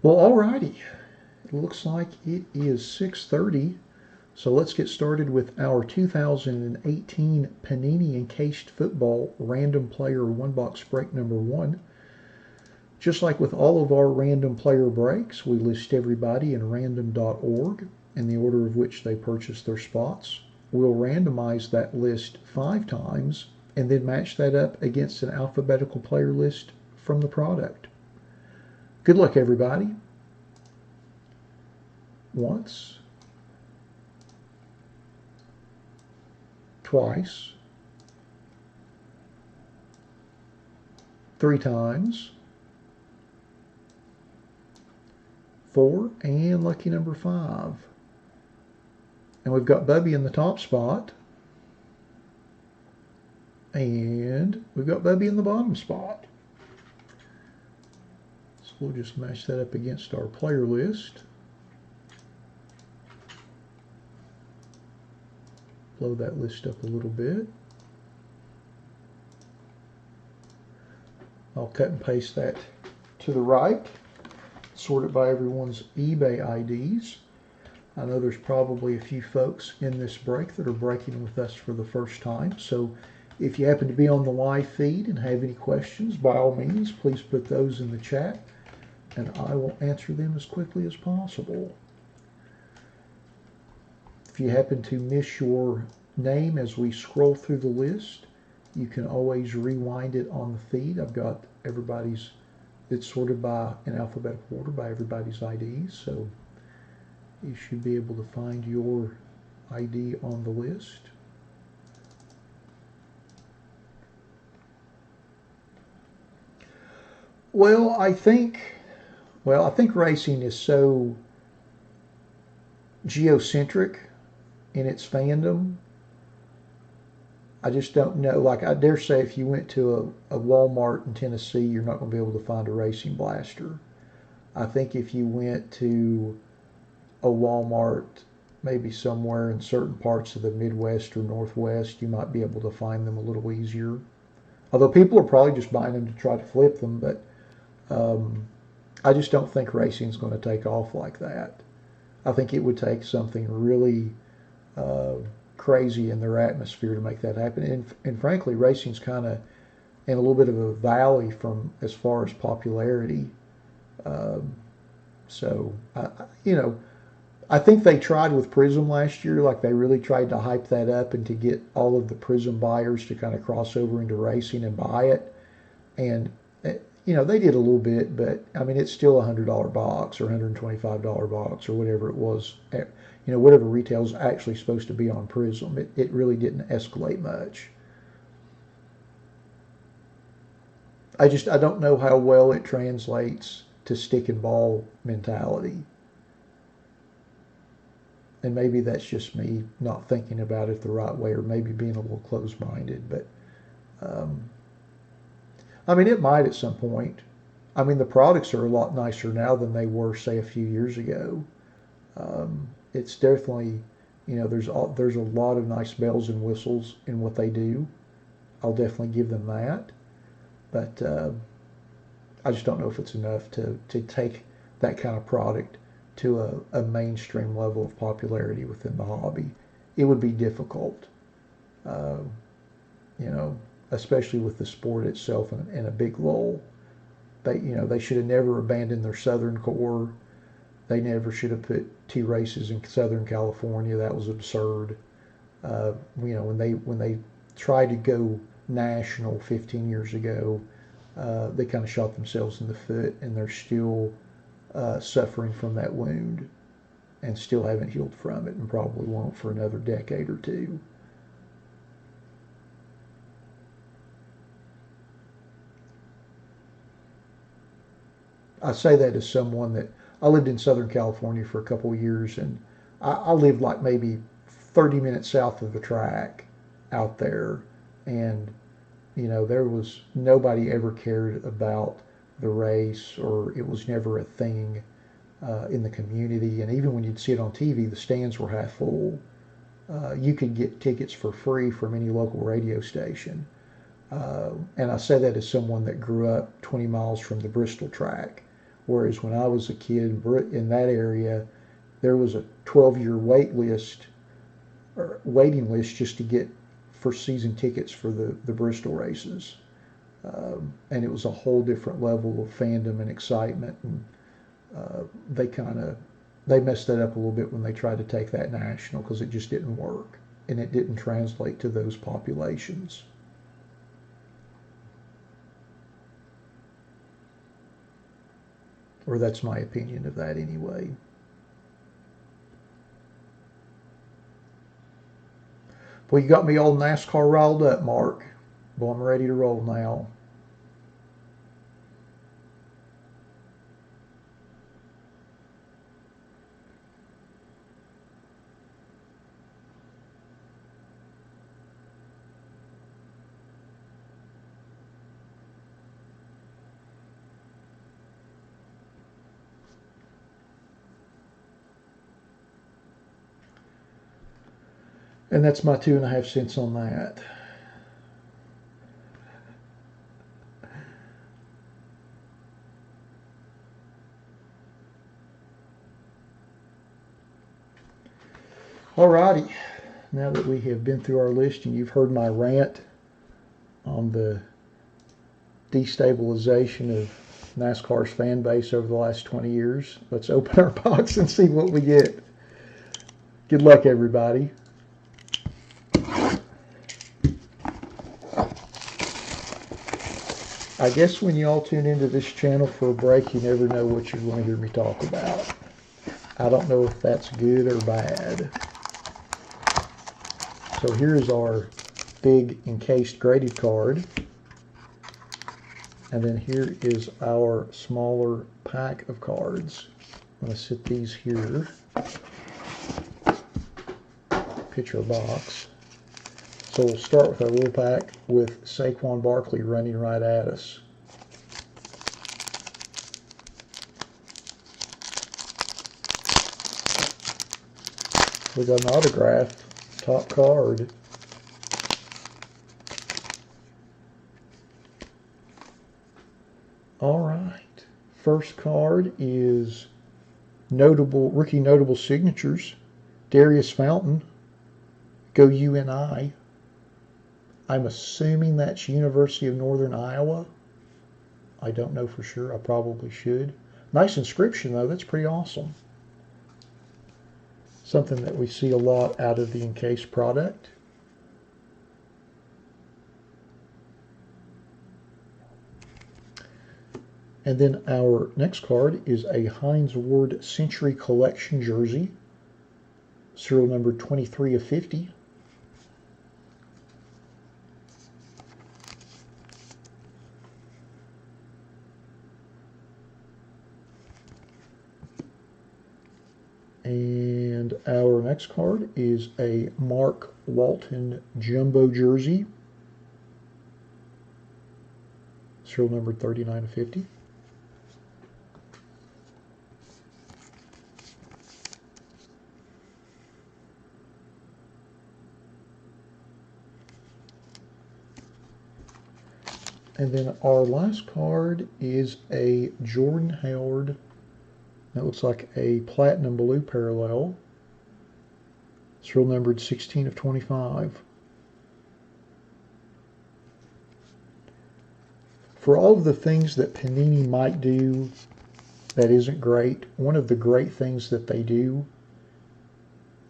Well, alrighty. It looks like it is 6:30, so let's get started with our 2018 Panini Encased Football Random Player One Box Break number 1. Just like with all of our random player breaks, we list everybody in random.org in the order of which they purchased their spots. We'll randomize that list 5 times and then match that up against an alphabetical player list from the product. Good luck, everybody. Once, twice, 3 times, 4, and lucky number 5. And we've got Bubby in the top spot, and we've got Bubby in the bottom spot. So we'll just match that up against our player list. Blow that list up a little bit. I'll cut and paste that to the right, sort it by everyone's eBay IDs. I know there's probably a few folks in this break that are breaking with us for the first time, so if you happen to be on the live feed and have any questions, by all means, please put those in the chat, and I will answer them as quickly as possible. If you happen to miss your name as we scroll through the list, you can always rewind it on the feed. I've got everybody's, it's sorted by in alphabetical order by everybody's IDs, so you should be able to find your ID on the list. Well, I think racing is so geocentric in its fandom. I just don't know. Like, I dare say if you went to a Walmart in Tennessee, you're not going to be able to find a racing blaster. I think if you went to a Walmart maybe somewhere in certain parts of the Midwest or Northwest, you might be able to find them a little easier. Although people are probably just buying them to try to flip them, but I just don't think racing is going to take off like that. I think it would take something really crazy in their atmosphere to make that happen. And frankly, racing's kind of in a little bit of a valley from as far as popularity. So I think they tried with Prism last year. Like, they really tried to hype that up and to get all of the Prism buyers to kind of cross over into racing and buy it. And they did a little bit, but I mean, it's still a $100 box or $125 box or whatever it was. Whatever retail's actually supposed to be on Prism. It really didn't escalate much. I don't know how well it translates to stick and ball mentality. And maybe that's just me not thinking about it the right way, or maybe being a little closed-minded. But I mean, it might at some point. I mean, the products are a lot nicer now than they were, say, a few years ago. It's definitely, there's a lot of nice bells and whistles in what they do. I'll definitely give them that. But I just don't know if it's enough to take that kind of product to a mainstream level of popularity within the hobby. It would be difficult, especially with the sport itself in a big lull. They should have never abandoned their Southern core. They never should have put 2 races in Southern California. That was absurd. When they tried to go national 15 years ago, they kind of shot themselves in the foot, and they're still suffering from that wound and still haven't healed from it, and probably won't for another decade or 2. I say that as someone that I lived in Southern California for a couple of years, and I lived like maybe 30 minutes south of the track out there, and there was nobody ever cared about the race, or it was never a thing in the community. And even when you'd see it on TV, the stands were half full. You could get tickets for free from any local radio station. And I say that as someone that grew up 20 miles from the Bristol track, Whereas when I was a kid in that area, there was a 12-year waiting list just to get for season tickets for the Bristol races. And it was a whole different level of fandom and excitement. And they messed that up a little bit when they tried to take that national, because it just didn't work and it didn't translate to those populations. Or that's my opinion of that anyway. Well, you got me all NASCAR riled up, Mark. Well, I'm ready to roll now. And that's my 2.5 cents on that. Alrighty, now that we have been through our list and you've heard my rant on the destabilization of NASCAR's fan base over the last 20 years, let's open our box and see what we get. Good luck, everybody. I guess when you all tune into this channel for a break, you never know what you're going to hear me talk about. I don't know if that's good or bad. So here's our big encased graded card. And then here is our smaller pack of cards. I'm going to sit these here. Picture box. So we'll start with our little pack with Saquon Barkley running right at us. We got an autographed top card. All right. First card is rookie notable signatures. Darius Fountain. Go UNI. I'm assuming that's University of Northern Iowa. I don't know for sure. I probably should. Nice inscription, though. That's pretty awesome. Something that we see a lot out of the encased product. And then our next card is a Hines Ward Century Collection jersey. Serial number 23 of 50. And our next card is a Mark Walton Jumbo jersey. Serial number 39 of 50. And then our last card is a Jordan Howard. That looks like a platinum blue parallel. Serial numbered 16 of 25. For all of the things that Panini might do that isn't great, one of the great things that they do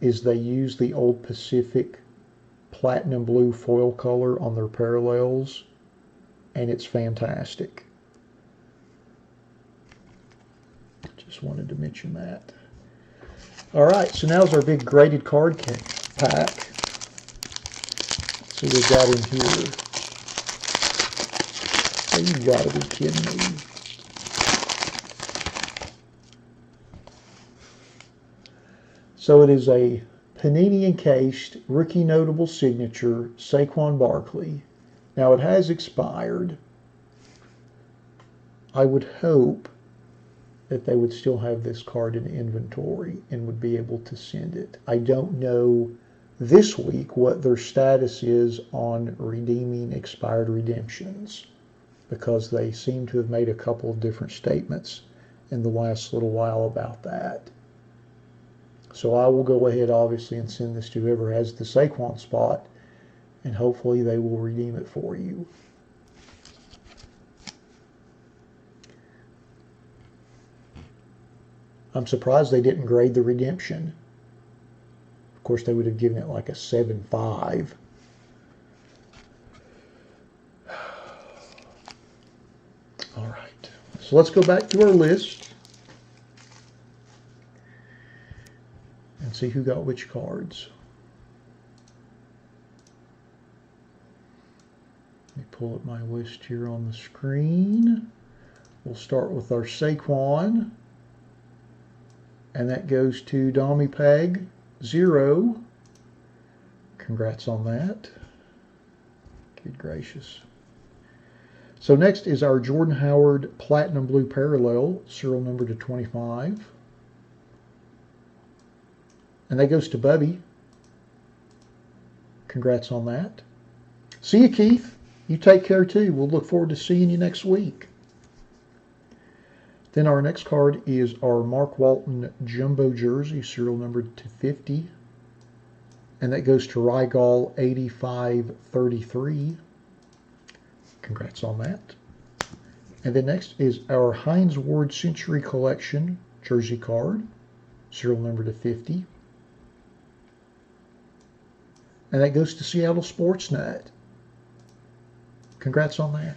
is they use the Old Pacific platinum blue foil color on their parallels, and it's fantastic. Just wanted to mention that. All right, so now's our big graded card pack. Let's see what we've got in here. Oh, you gotta be kidding me. So it is a Panini encased rookie notable signature Saquon Barkley. Now it has expired. I would hope that they would still have this card in inventory and would be able to send it. I don't know this week what their status is on redeeming expired redemptions, because they seem to have made a couple of different statements in the last little while about that. So I will go ahead, obviously, and send this to whoever has the Saquon spot, and hopefully they will redeem it for you. I'm surprised they didn't grade the redemption. Of course, they would have given it like a 7.5. All right, so let's go back to our list and see who got which cards. Let me pull up my list here on the screen. We'll start with our Saquon, and that goes to Dommy Peg 0. Congrats on that. Good gracious. So next is our Jordan Howard Platinum Blue Parallel, serial number to 25. And that goes to Bubby. Congrats on that. See you, Keith. You take care too. We'll look forward to seeing you next week. Then our next card is our Mark Walton Jumbo Jersey, serial number to 50. And that goes to Rygal 8533. Congrats on that. And then next is our Hines Ward Century Collection jersey card, serial number to 50. And that goes to Seattle Sports Nut. Congrats on that.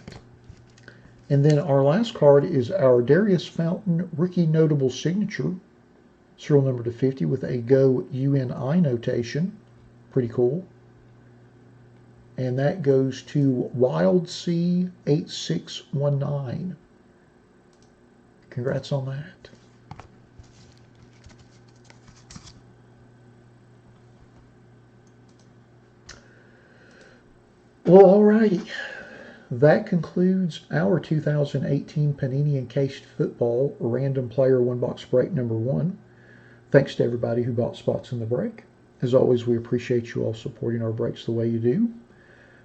And then our last card is our Darius Fountain Rookie Notable Signature, serial number to 50 with a Go UNI notation. Pretty cool. And that goes to Wild C 8619. Congrats on that. Well, alrighty. That concludes our 2018 Panini Encased Football Random Player One Box Break number 1. Thanks to everybody who bought spots in the break. As always, we appreciate you all supporting our breaks the way you do.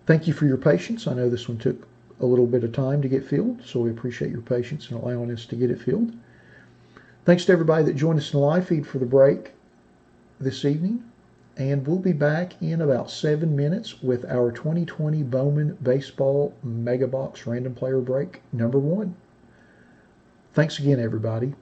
Thank you for your patience. I know this one took a little bit of time to get filled, so we appreciate your patience in allowing us to get it filled. Thanks to everybody that joined us in the live feed for the break this evening. And we'll be back in about 7 minutes with our 2020 Bowman Baseball Mega Box Random Player Break number 1. Thanks again, everybody.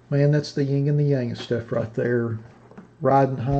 Man, that's the yin and the yang stuff right there. Riding high.